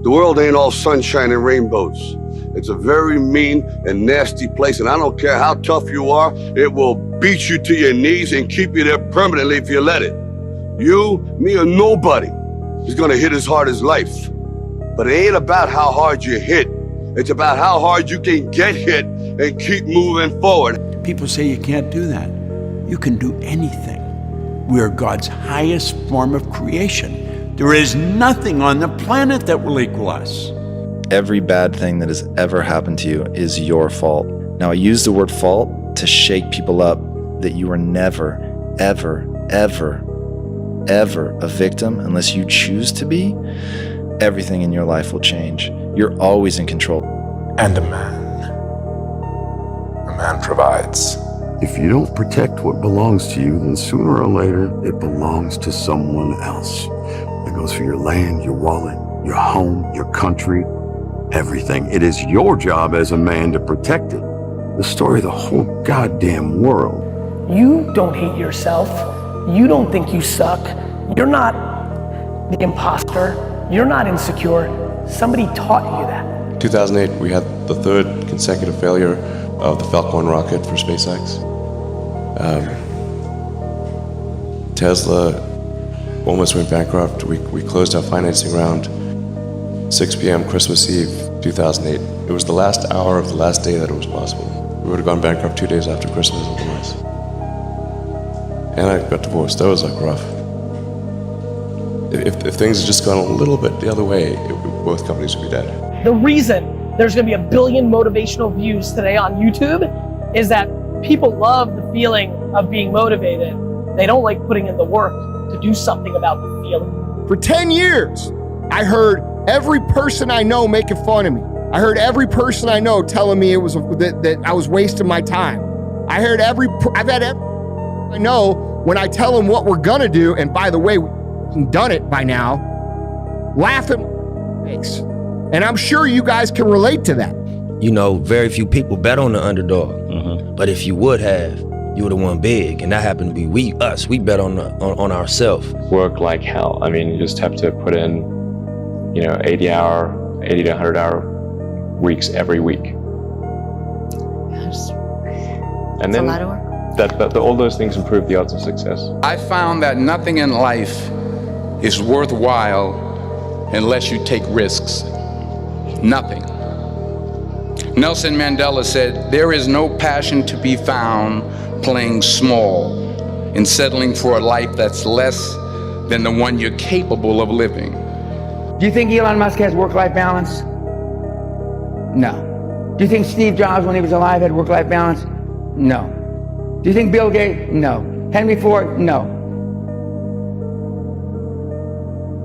The world ain't all sunshine and rainbows. It's a very mean and nasty place, and I don't care how tough you are, it will beat you to your knees and keep you there permanently if you let it. You, me, or nobody is gonna hit as hard as life. But it ain't about how hard you hit. It's about how hard you can get hit and keep moving forward. People say you can't do that. You can do anything. We are God's highest form of creation. There is nothing on the planet that will equal us. Every bad thing that has ever happened to you is your fault. Now, I use the word fault to shake people up that you are never, ever, ever, ever a victim unless you choose to be. Everything in your life will change. You're always in control. And a man provides. If you don't protect what belongs to you, then sooner or later, it belongs to someone else. It goes for your land, your wallet, your home, your country, everything. It is your job as a man to protect it. The story of the whole goddamn world. You don't hate yourself. You don't think you suck. You're not the imposter. You're not insecure. Somebody taught you that. 2008, we had the third consecutive failure of the Falcon rocket for SpaceX. Tesla almost went bankrupt. We closed our financing round 6 p.m. Christmas Eve, 2008. It was the last hour of the last day that it was possible. We would have gone bankrupt 2 days after Christmas otherwise. And I got divorced. That was like rough. If things had just gone a little bit the other way, both companies would be dead. The reason there's gonna be 1 billion motivational views today on YouTube is that people love the feeling of being motivated. They don't like putting in the work to do something about the feeling. For 10 years, I heard every person I know making fun of me. I heard every person I know telling me that I was wasting my time. I've had every I know when I tell them what we're gonna do, and by the way, we've done it by now, laugh at my face. And I'm sure you guys can relate to that. You know, very few people bet on the underdog. But if you would have, you would have won big. And that happened to be we bet on ourselves. Work like hell. I mean, you just have to put in, 80 to 100 hour weeks every week. And then a lot of work. All those things improve the odds of success. I found that nothing in life is worthwhile unless you take risks. Nothing. Nelson Mandela said, "There is no passion to be found playing small and settling for a life that's less than the one you're capable of living." Do you think Elon Musk has work-life balance? No. Do you think Steve Jobs, when he was alive, had work-life balance? No. Do you think Bill Gates? No. Henry Ford? No.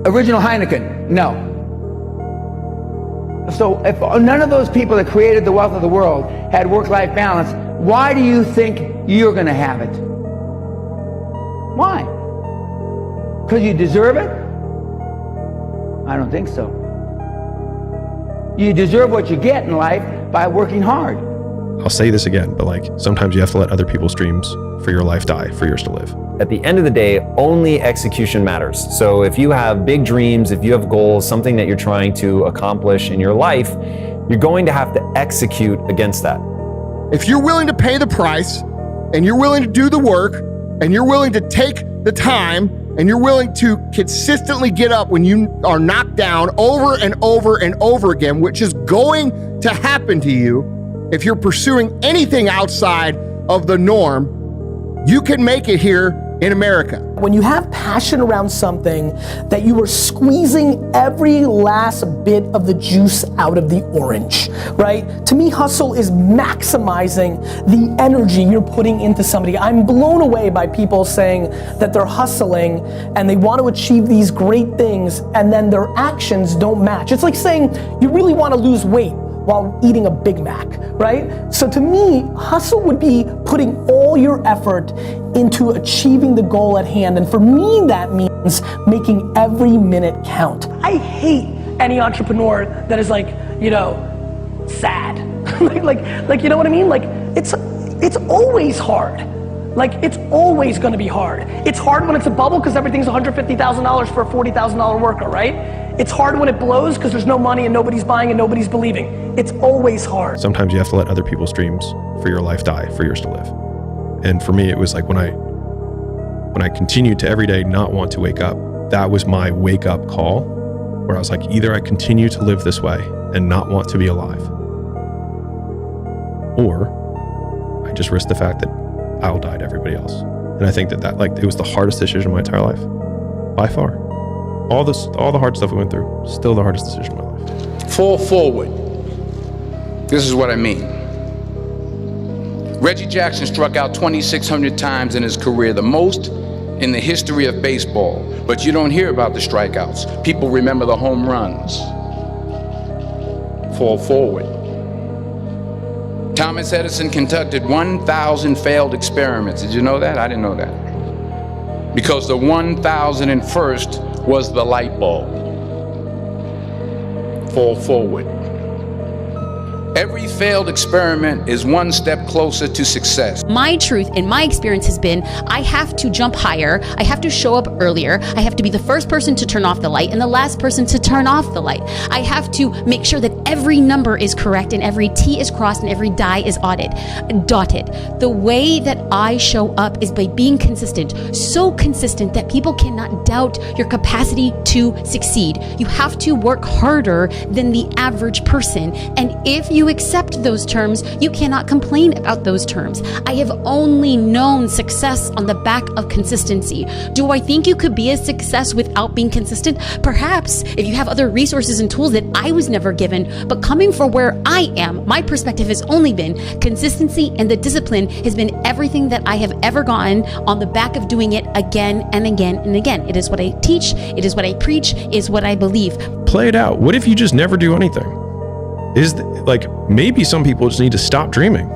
Original Heineken? No. So if none of those people that created the wealth of the world had work-life balance, why do you think you're gonna have it? Why? Because you deserve it? I don't think so. You deserve what you get in life by working hard. I'll say this again, but sometimes you have to let other people's dreams for your life die for yours to live. At the end of the day, only execution matters. So if you have big dreams, if you have goals, something that you're trying to accomplish in your life, you're going to have to execute against that. If you're willing to pay the price, and you're willing to do the work, and you're willing to take the time, and you're willing to consistently get up when you are knocked down over and over and over again, which is going to happen to you, if you're pursuing anything outside of the norm, you can make it here in America. When you have passion around something that you are squeezing every last bit of the juice out of the orange, right? To me, hustle is maximizing the energy you're putting into somebody. I'm blown away by people saying that they're hustling and they want to achieve these great things and then their actions don't match. It's like saying you really want to lose weight while eating a Big Mac, right? So to me, hustle would be putting all your effort into achieving the goal at hand. And for me, that means making every minute count. I hate any entrepreneur that is sad. like, you know what I mean? It's always hard. It's always gonna be hard. It's hard when it's a bubble because everything's $150,000 for a $40,000 worker, right? It's hard when it blows because there's no money and nobody's buying and nobody's believing. It's always hard. Sometimes you have to let other people's dreams for your life die for yours to live. And for me, it was like when I continued to every day not want to wake up, that was my wake up call, where I was like, either I continue to live this way and not want to be alive, or I just risk the fact that I'll die to everybody else. And I think that like, it was the hardest decision of my entire life, by far. All the hard stuff we went through, still the hardest decision of my life. Fall forward. This is what I mean. Reggie Jackson struck out 2,600 times in his career, the most in the history of baseball. But you don't hear about the strikeouts. People remember the home runs. Fall forward. Thomas Edison conducted 1,000 failed experiments. Did you know that? I didn't know that. Because the 1,001st was the light bulb. Fall forward. Every failed experiment is one step closer to success. My truth in my experience has been, I have to jump higher, I have to show up earlier, I have to be the first person to turn off the light and the last person to turn off the light. I have to make sure that every number is correct and every T is crossed and every die is dotted. The way that I show up is by being consistent, so consistent that people cannot doubt your capacity to succeed. You have to work harder than the average person, and if you accept those terms, you cannot complain about those terms. I have only known success on the back of consistency. Do I think you could be a success without being consistent? Perhaps, if you have other resources and tools that I was never given, but coming from where I am, my perspective has only been consistency, and the discipline has been everything that I have ever gotten on the back of doing it again and again and again. It is what I teach, it is what I preach, it is what I believe. Play it out. What if you just never do anything? Like, maybe some people just need to stop dreaming.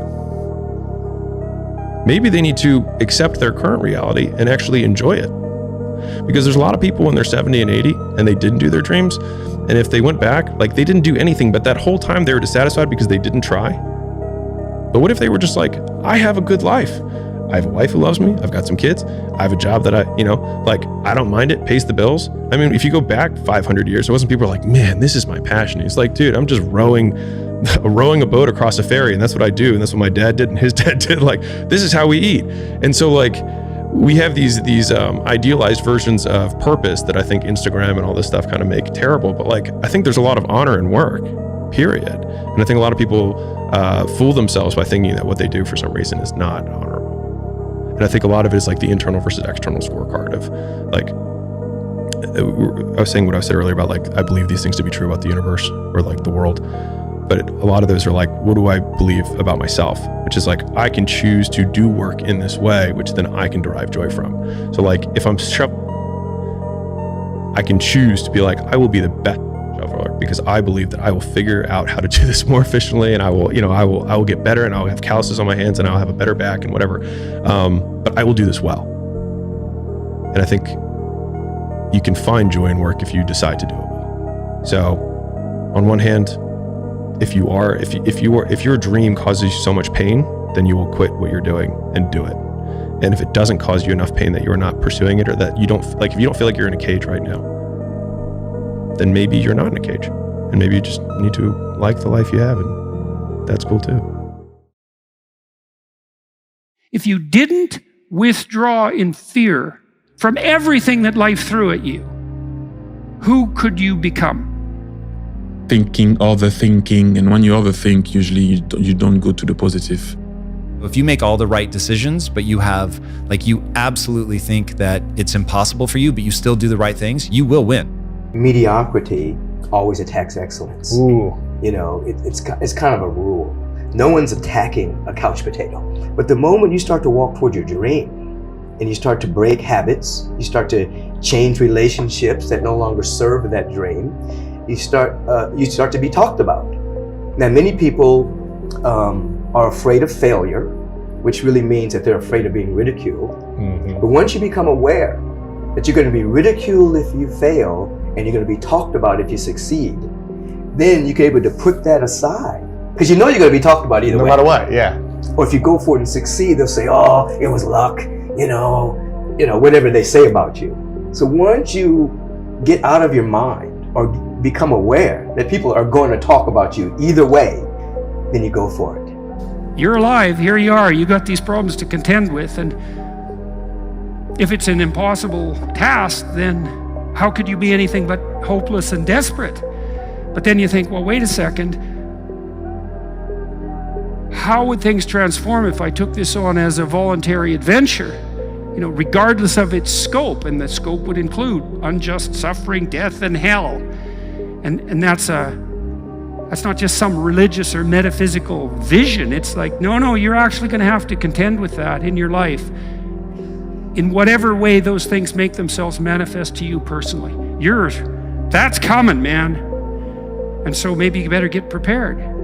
Maybe they need to accept their current reality and actually enjoy it. Because there's a lot of people when they're 70 and 80 and they didn't do their dreams. And if they went back, like, they didn't do anything, but that whole time they were dissatisfied because they didn't try. But what if they were just like, I have a good life. I have a wife who loves me. I've got some kids. I have a job that I don't mind it, pays the bills. I mean, if you go back 500 years, it wasn't people were like, man, this is my passion. He's like, dude, I'm just rowing a boat across a ferry, and that's what I do. And that's what my dad did and his dad did. Like, this is how we eat. And so, like, we have these idealized versions of purpose that I think Instagram and all this stuff kind of make terrible. But, like, I think there's a lot of honor in work, period. And I think a lot of people fool themselves by thinking that what they do for some reason is not honorable. And I think a lot of it is like the internal versus external scorecard of, like, I was saying what I said earlier about, like, I believe these things to be true about the universe or, like, the world. But a lot of those are like, what do I believe about myself? Which is like, I can choose to do work in this way, which then I can derive joy from. So, like, if I'm I can choose to be like, I will be the best shoveler because I believe that I will figure out how to do this more efficiently, and I will get better, and I'll have calluses on my hands, and I'll have a better back and whatever. But I will do this well. And I think you can find joy in work if you decide to do it well. So, on one hand, if your dream causes you so much pain, then you will quit what you're doing and do it. And if it doesn't cause you enough pain that you're not pursuing it, or that you don't, like, if you don't feel like you're in a cage right now, then maybe you're not in a cage, and maybe you just need to like the life you have, and that's cool too. If you didn't withdraw in fear from everything that life threw at you, who could you become? Thinking, overthinking, and when you overthink, usually you don't go to the positive. If you make all the right decisions, but you absolutely think that it's impossible for you, but you still do the right things, you will win. Mediocrity always attacks excellence. Ooh. You know, it's kind of a rule. No one's attacking a couch potato. But the moment you start to walk toward your dream, and you start to break habits, you start to change relationships that no longer serve that dream, you start to be talked about. Now, many people are afraid of failure, which really means that they're afraid of being ridiculed. Mm-hmm. But once you become aware that you're going to be ridiculed if you fail, and you're going to be talked about if you succeed, then you're able to put that aside. Because you know you're going to be talked about either way. No matter what, yeah. Or if you go for it and succeed, they'll say, oh, it was luck, you know, whatever they say about you. So once you get out of your mind or become aware that people are going to talk about you either way, then you go for it. You're alive, here you are, you got these problems to contend with, and if it's an impossible task, then how could you be anything but hopeless and desperate? But then you think, well, wait a second, how would things transform if I took this on as a voluntary adventure? You know, regardless of its scope, and the scope would include unjust suffering, death, and hell. And that's not just some religious or metaphysical vision. It's like, no, you're actually going to have to contend with that in your life, in whatever way those things make themselves manifest to you personally. That's coming, man. And so maybe you better get prepared.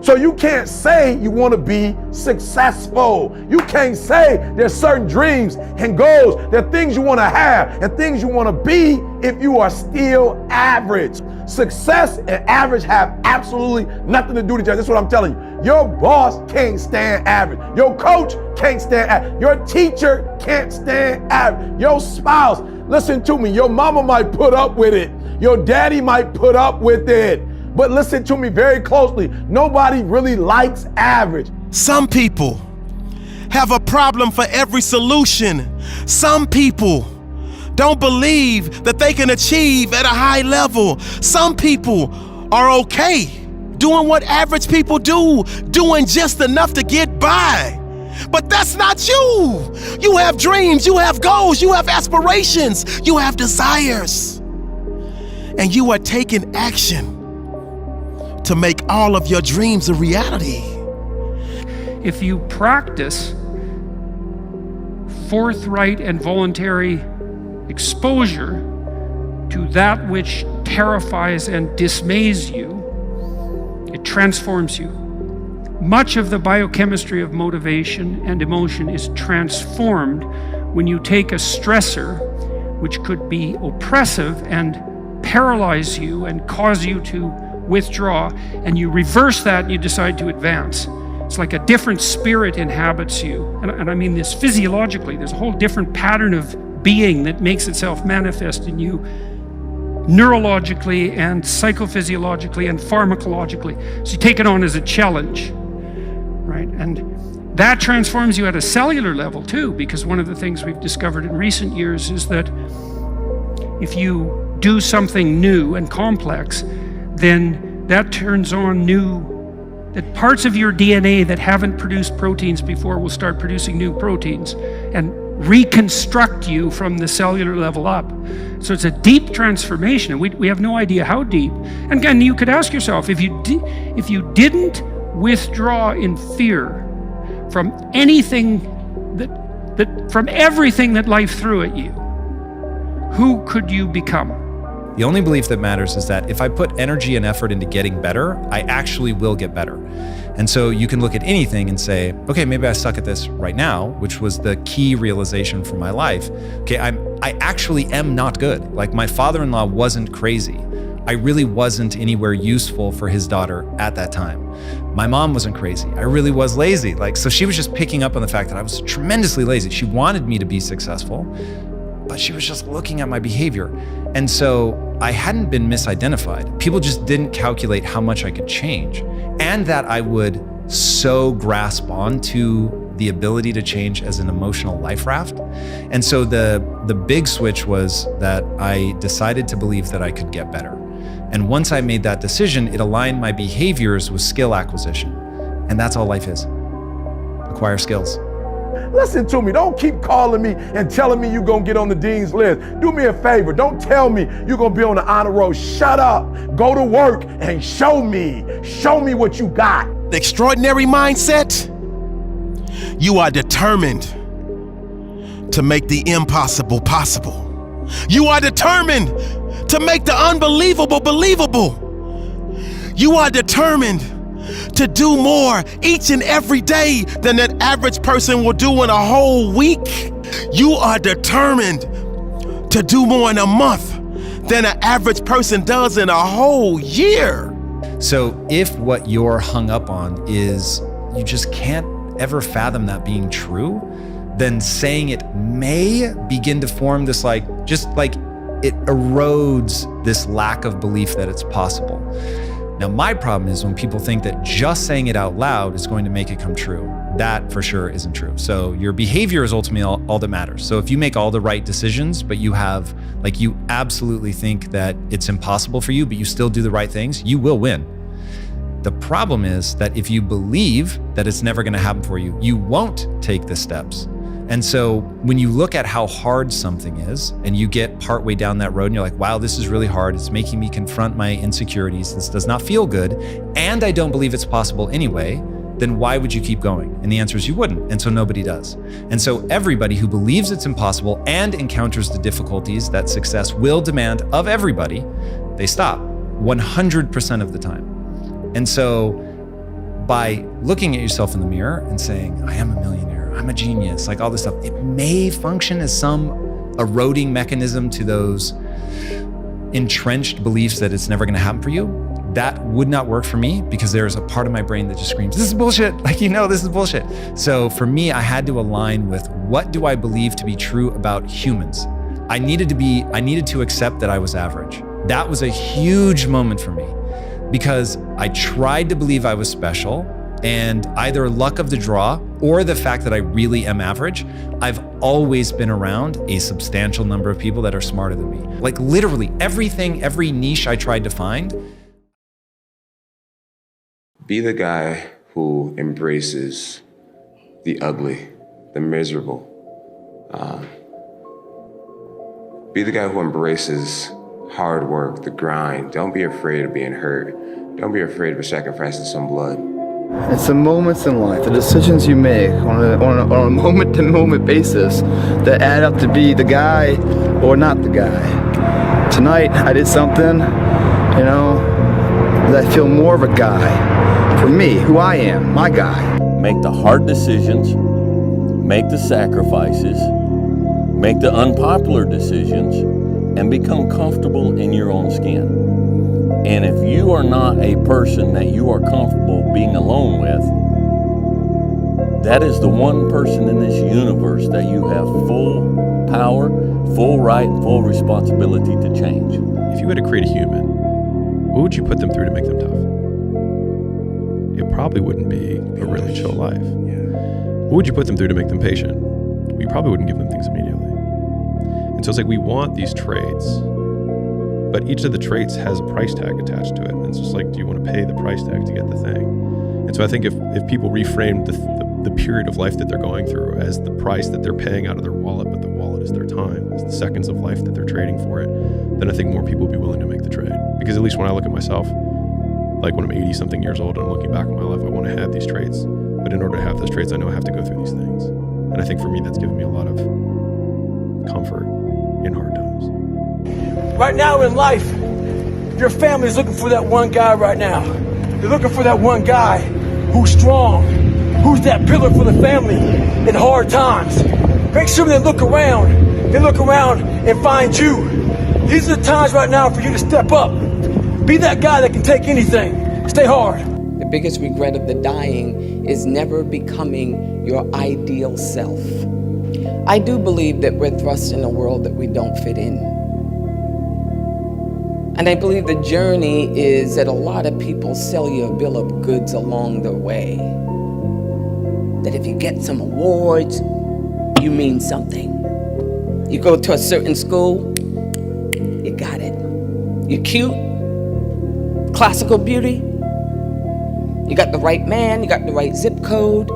So you can't say you want to be successful. You can't say there's certain dreams and goals, there are things you want to have and things you want to be if you are still average. Success and average have absolutely nothing to do with each other. That's what I'm telling you. Your boss can't stand average. Your coach can't stand average. Your teacher can't stand average. Your spouse, listen to me, your mama might put up with it. Your daddy might put up with it. But listen to me very closely. Nobody really likes average. Some people have a problem for every solution. Some people don't believe that they can achieve at a high level. Some people are okay doing what average people do, doing just enough to get by. But that's not you. You have dreams, you have goals, you have aspirations, you have desires. And you are taking action to make all of your dreams a reality. If you practice forthright and voluntary exposure to that which terrifies and dismays you, it transforms you. Much of the biochemistry of motivation and emotion is transformed when you take a stressor which could be oppressive and paralyze you and cause you to withdraw, and you reverse that and you decide to advance. It's like a different spirit inhabits you. And I mean this physiologically. There's a whole different pattern of being that makes itself manifest in you neurologically and psychophysiologically and pharmacologically. So you take it on as a challenge, right? And that transforms you at a cellular level too, because one of the things we've discovered in recent years is that if you do something new and complex, then that turns on that parts of your DNA that haven't produced proteins before will start producing new proteins and reconstruct you from the cellular level up. So it's a deep transformation, and we have no idea how deep. And again, you could ask yourself, if you didn't withdraw in fear from anything from everything that life threw at you, who could you become? The only belief that matters is that if I put energy and effort into getting better, I actually will get better. And so you can look at anything and say, okay, maybe I suck at this right now, which was the key realization for my life. Okay, I actually am not good. Like, my father-in-law wasn't crazy. I really wasn't anywhere useful for his daughter at that time. My mom wasn't crazy. I really was lazy. So she was just picking up on the fact that I was tremendously lazy. She wanted me to be successful, but she was just looking at my behavior. And so I hadn't been misidentified. People just didn't calculate how much I could change, and that I would so grasp onto the ability to change as an emotional life raft. And so the big switch was that I decided to believe that I could get better. And once I made that decision, it aligned my behaviors with skill acquisition. And that's all life is. Acquire skills. Listen to me, don't keep calling me and telling me you're gonna get on the dean's list. Do me a favor, don't tell me you're gonna be on the honor roll. Shut up, go to work and show me what you got. Extraordinary mindset. You are determined to make the impossible possible. You are determined to make the unbelievable believable. You are determined to do more each and every day than that average person will do in a whole week. You are determined to do more in a month than an average person does in a whole year. So if what you're hung up on is you just can't ever fathom that being true, then saying it may begin to form this it erodes this lack of belief that it's possible. Now, my problem is when people think that just saying it out loud is going to make it come true. That for sure isn't true. So your behavior is ultimately all that matters. So if you make all the right decisions, but you have, like, you absolutely think that it's impossible for you, but you still do the right things, you will win. The problem is that if you believe that it's never going to happen for you, you won't take the steps. And so when you look at how hard something is and you get partway down that road and you're like, wow, this is really hard. It's making me confront my insecurities. This does not feel good. And I don't believe it's possible anyway. Then why would you keep going? And the answer is you wouldn't. And so nobody does. And so everybody who believes it's impossible and encounters the difficulties that success will demand of everybody, they stop 100% of the time. And so by looking at yourself in the mirror and saying, I am a millionaire, I'm a genius, like all this stuff, it may function as some eroding mechanism to those entrenched beliefs that it's never gonna happen for you. That would not work for me because there's a part of my brain that just screams, this is bullshit. Like, this is bullshit. So for me, I had to align with what do I believe to be true about humans? I needed to accept that I was average. That was a huge moment for me because I tried to believe I was special, and either luck of the draw or the fact that I really am average, I've always been around a substantial number of people that are smarter than me. Like literally everything, every niche I tried to find. Be the guy who embraces the ugly, the miserable. Be the guy who embraces hard work, the grind. Don't be afraid of being hurt. Don't be afraid of sacrificing some blood. It's the moments in life, the decisions you make on a moment-to-moment basis that add up to be the guy or not the guy. Tonight, I did something, that I feel more of a guy. For me, who I am, my guy. Make the hard decisions, make the sacrifices, make the unpopular decisions, and become comfortable in your own skin. And if you are not a person that you are comfortable being alone with, that is the one person in this universe that you have full power, full right, and full responsibility to change. If you had to create a human, what would you put them through to make them tough? It probably wouldn't be a really chill life. What would you put them through to make them patient? Well, you probably wouldn't give them things immediately. And so it's like we want these traits, but each of the traits has a price tag attached to it. And it's just like, do you want to pay the price tag to get the thing? And so I think if people reframed the period of life that they're going through as the price that they're paying out of their wallet, but the wallet is their time, is the seconds of life that they're trading for it, then I think more people will be willing to make the trade. Because at least when I look at myself, like when I'm 80 something years old and I'm looking back on my life, I want to have these traits. But in order to have those traits, I know I have to go through these things. And I think for me, that's given me a lot of comfort in hard times. Right now in life, your family's looking for that one guy right now. They're looking for that one guy who's strong, who's that pillar for the family in hard times. Make sure they look around and find you. These are the times right now for you to step up. Be that guy that can take anything. Stay hard. The biggest regret of the dying is never becoming your ideal self. I do believe that we're thrust in a world that we don't fit in. And I believe the journey is that a lot of people sell you a bill of goods along the way. That if you get some awards, you mean something. You go to a certain school, you got it. You're cute, classical beauty, you got the right man, you got the right zip code,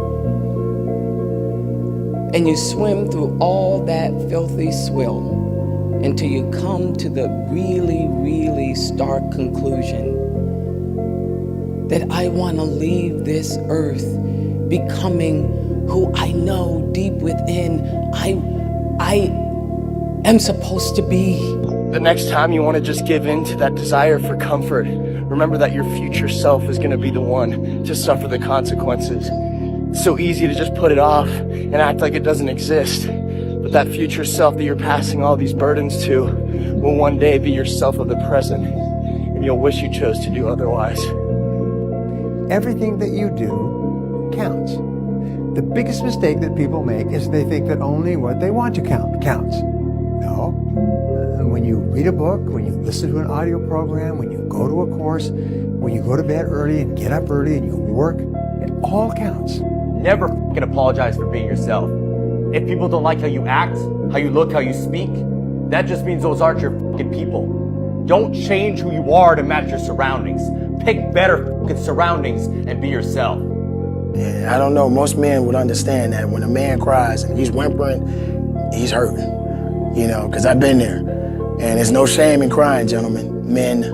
and you swim through all that filthy swill until you come to the really, really stark conclusion that I want to leave this earth becoming who I know deep within I am supposed to be. The next time you want to just give in to that desire for comfort, remember that your future self is going to be the one to suffer the consequences. It's so easy to just put it off and act like it doesn't exist. But that future self that you're passing all these burdens to will one day be yourself of the present, and you'll wish you chose to do otherwise. Everything that you do counts. The biggest mistake that people make is they think that only what they want to count counts. No. When when you read a book, when you listen to an audio program, when you go to a course, when you go to bed early and get up early and you work, it all counts. Never fucking apologize for being yourself. If people don't like how you act, how you look, how you speak, that just means those aren't your fucking people. Don't change who you are to match your surroundings. Pick better fucking surroundings and be yourself. Yeah, I don't know. Most men would understand that when a man cries and he's whimpering, he's hurting. You know, because I've been there. And there's no shame in crying, gentlemen. Men,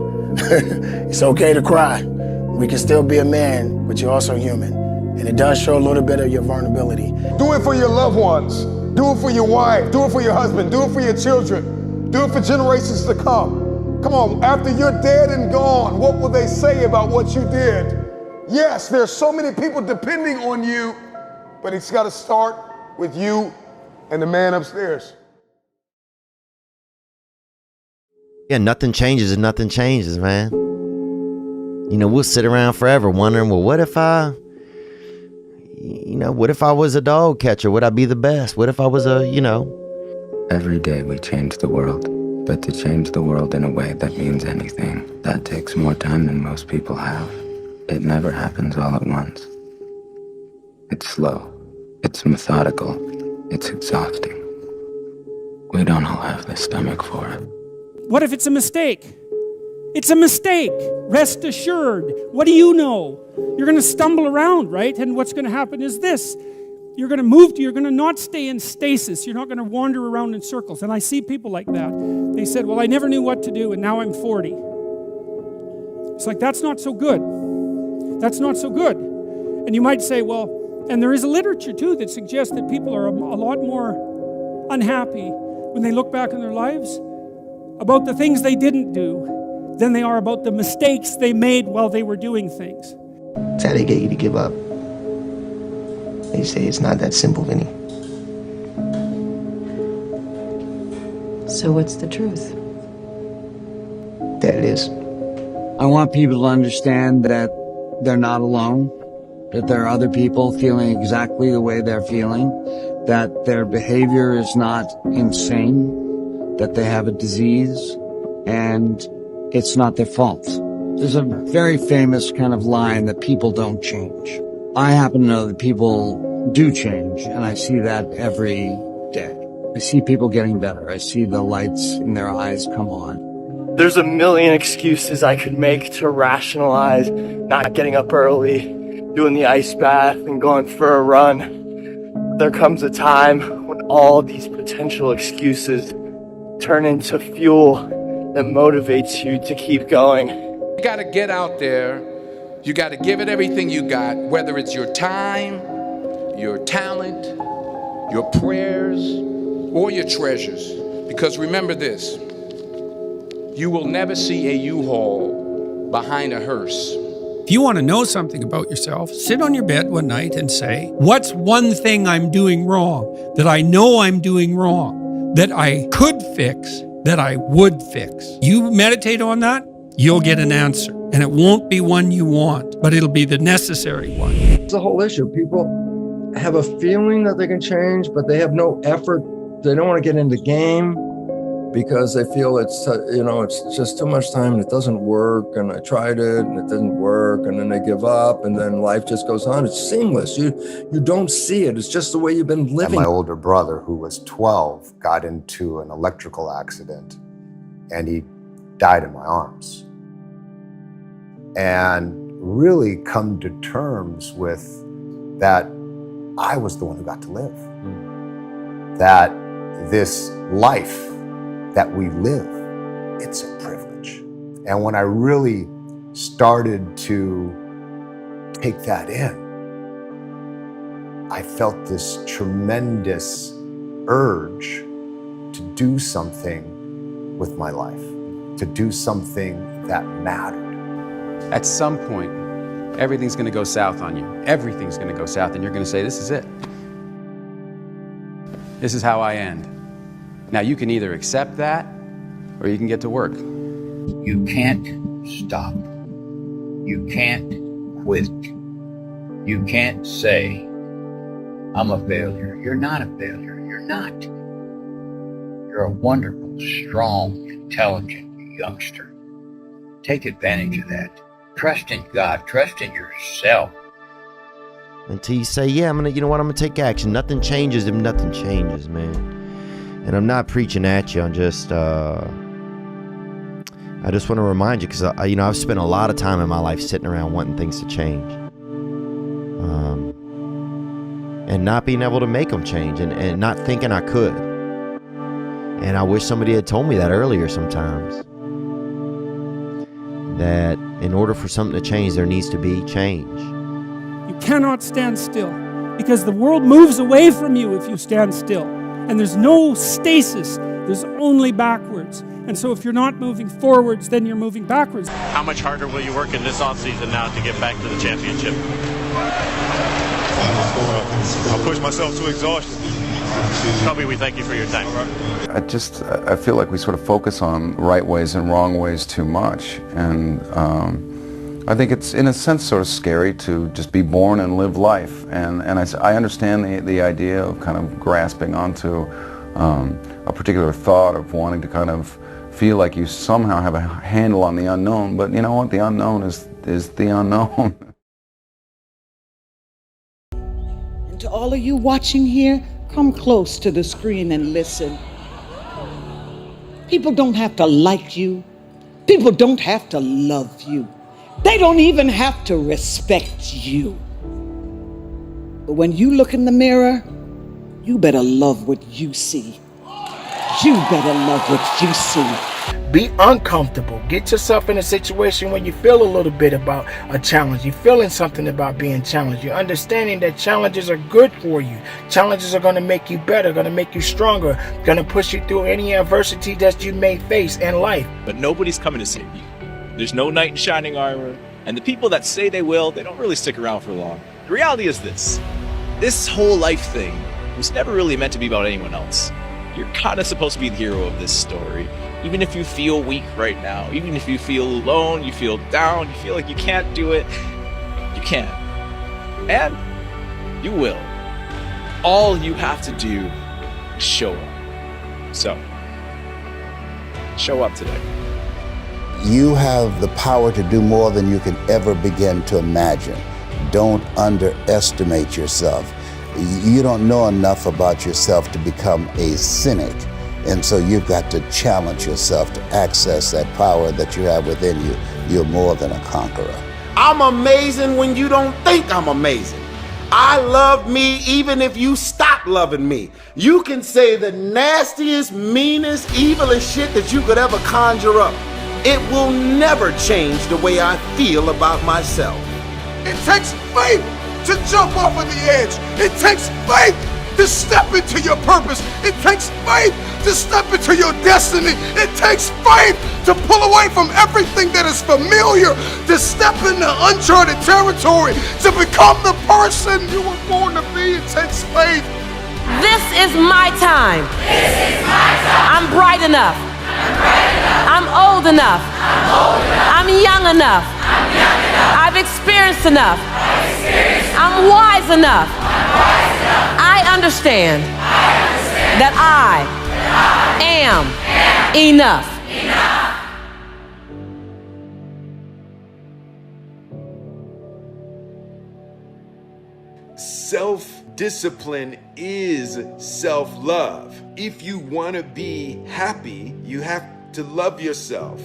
it's okay to cry. We can still be a man, but you're also human. And it does show a little bit of your vulnerability. Do it for your loved ones. Do it for your wife. Do it for your husband. Do it for your children. Do it for generations to come. Come on, after you're dead and gone, what will they say about what you did? Yes, there's so many people depending on you, but it's got to start with you and the man upstairs. Yeah, nothing changes and nothing changes, man. You know, we'll sit around forever wondering, well, what if I was a dog catcher? Would I be the best? What if I was Every day we change the world, but to change the world in a way that means anything, that takes more time than most people have. It never happens all at once. It's slow. It's methodical. It's exhausting. We don't all have the stomach for it. What if it's a mistake? It's a mistake. Rest assured. What do you know? You're going to stumble around, right? And what's going to happen is this. You're going to not stay in stasis. You're not going to wander around in circles. And I see people like that. They said, well, I never knew what to do, and now I'm 40. It's like, that's not so good. That's not so good. And you might say, well, and there is a literature, too, that suggests that people are a lot more unhappy when they look back on their lives about the things they didn't do than they are about the mistakes they made while they were doing things. That's how they get you to give up. They say it's not that simple, Vinny. So what's the truth? That it is. I want people to understand that they're not alone, that there are other people feeling exactly the way they're feeling, that their behavior is not insane, that they have a disease, and it's not their fault. There's a very famous kind of line that people don't change. I happen to know that people do change, and I see that every day. I see people getting better. I see the lights in their eyes come on. There's a million excuses I could make to rationalize not getting up early, doing the ice bath, and going for a run. There comes a time when all these potential excuses turn into fuel that motivates you to keep going. You gotta get out there. You gotta give it everything you got, whether it's your time, your talent, your prayers, or your treasures. Because remember this, you will never see a U-Haul behind a hearse. If you want to know something about yourself, sit on your bed one night and say, what's one thing I'm doing wrong, that I know I'm doing wrong, that I could fix, that I would fix? You meditate on that, you'll get an answer. And it won't be one you want, but it'll be the necessary one. It's a whole issue. People have a feeling that they can change, but they have no effort. They don't want to get in the game because they feel it's just too much time and it doesn't work. And I tried it and it didn't work. And then they give up and then life just goes on. It's seamless. You don't see it. It's just the way you've been living. And my older brother, who was 12, got into an electrical accident and he died in my arms. And really come to terms with that I was the one who got to live. That this life that we live, it's a privilege. And when I really started to take that in, I felt this tremendous urge to do something with my life, to do something that mattered. At some point, everything's gonna go south on you. Everything's gonna go south and you're gonna say, this is it. This is how I end. Now you can either accept that or you can get to work. You can't stop. You can't quit. You can't say, I'm a failure. You're not a failure. You're not. You're a wonderful strong, intelligent youngster. Take advantage of that. Trust in God. Trust in yourself. Until you say, yeah, I'm gonna take action. Nothing changes if nothing changes, man. And I'm not preaching at you. I'm just, I just want to remind you, because I've spent a lot of time in my life sitting around wanting things to change, and not being able to make them change, and not thinking I could. And I wish somebody had told me that earlier sometimes. That in order for something to change, there needs to be change. You cannot stand still, because the world moves away from you if you stand still. And there's no stasis, there's only backwards. And so if you're not moving forwards, then you're moving backwards. How much harder will you work in this offseason now to get back to the championship? I'll push myself to exhaustion. Kobe, we thank you for your time. I feel like we sort of focus on right ways and wrong ways too much. And I think it's, in a sense, sort of scary to just be born and live life. And I understand the idea of kind of grasping onto a particular thought of wanting to kind of feel like you somehow have a handle on the unknown. But you know what? The unknown is the unknown. And to all of you watching here, come close to the screen and listen. People don't have to like you. People don't have to love you. They don't even have to respect you. But when you look in the mirror, you better love what you see. You better love what you see. Be uncomfortable. Get yourself in a situation where you feel a little bit about a challenge. You're feeling something about being challenged. You're understanding that challenges are good for you. Challenges are going to make you better, going to make you stronger, going to push you through any adversity that you may face in life. But nobody's coming to save you. There's no knight in shining armor. And the people that say they will, they don't really stick around for long. The reality is this whole life thing was never really meant to be about anyone else. You're kind of supposed to be the hero of this story. Even if you feel weak right now, even if you feel alone, you feel down, you feel like you can't do it, you can. And you will. All you have to do is show up. So, show up today. You have the power to do more than you can ever begin to imagine. Don't underestimate yourself. You don't know enough about yourself to become a cynic. And so you've got to challenge yourself to access that power that you have within you. You're more than a conqueror. I'm amazing when you don't think I'm amazing. I love me even if you stop loving me. You can say the nastiest, meanest, evilest shit that you could ever conjure up. It will never change the way I feel about myself. It takes faith to jump off of the edge. It takes faith to step into your purpose. It takes faith to step into your destiny. It takes faith to pull away from everything that is familiar, to step into uncharted territory, to become the person you were born to be. It takes faith. This is my time. This is my time. I'm bright enough. I'm old enough. I'm young enough. I've experienced enough. I'm wise enough. I understand that I am enough. Self-discipline is self-love. If you want to be happy, you have to love yourself.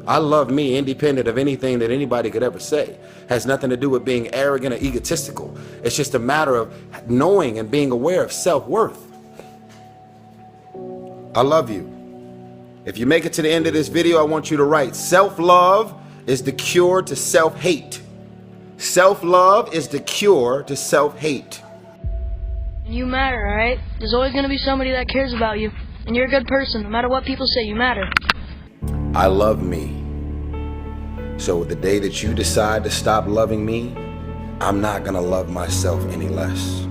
I love me independent of anything that anybody could ever say. Has nothing to do with being arrogant or egotistical. It's just a matter of knowing and being aware of self-worth. I love you. If you make it to the end of this video, I want you to write, self-love is the cure to self-hate. Self-love is the cure to self-hate. You matter, alright? There's always going to be somebody that cares about you. And you're a good person. No matter what people say, you matter. I love me. So the day that you decide to stop loving me, I'm not going to love myself any less.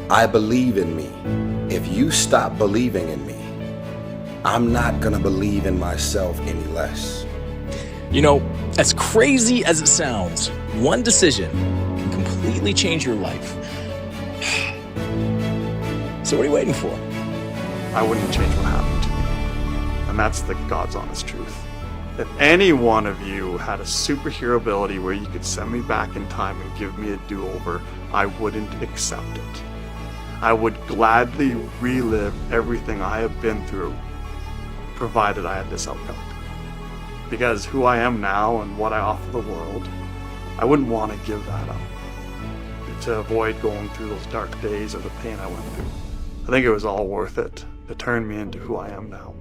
I believe in me. If you stop believing in me, I'm not going to believe in myself any less. You know, as crazy as it sounds, one decision can completely change your life. So what are you waiting for? I wouldn't change what happened to me. And that's the God's honest truth. If any one of you had a superhero ability where you could send me back in time and give me a do-over, I wouldn't accept it. I would gladly relive everything I have been through, provided I had this outcome. Because who I am now and what I offer the world, I wouldn't want to give that up to avoid going through those dark days or the pain I went through. I think it was all worth it to turn me into who I am now.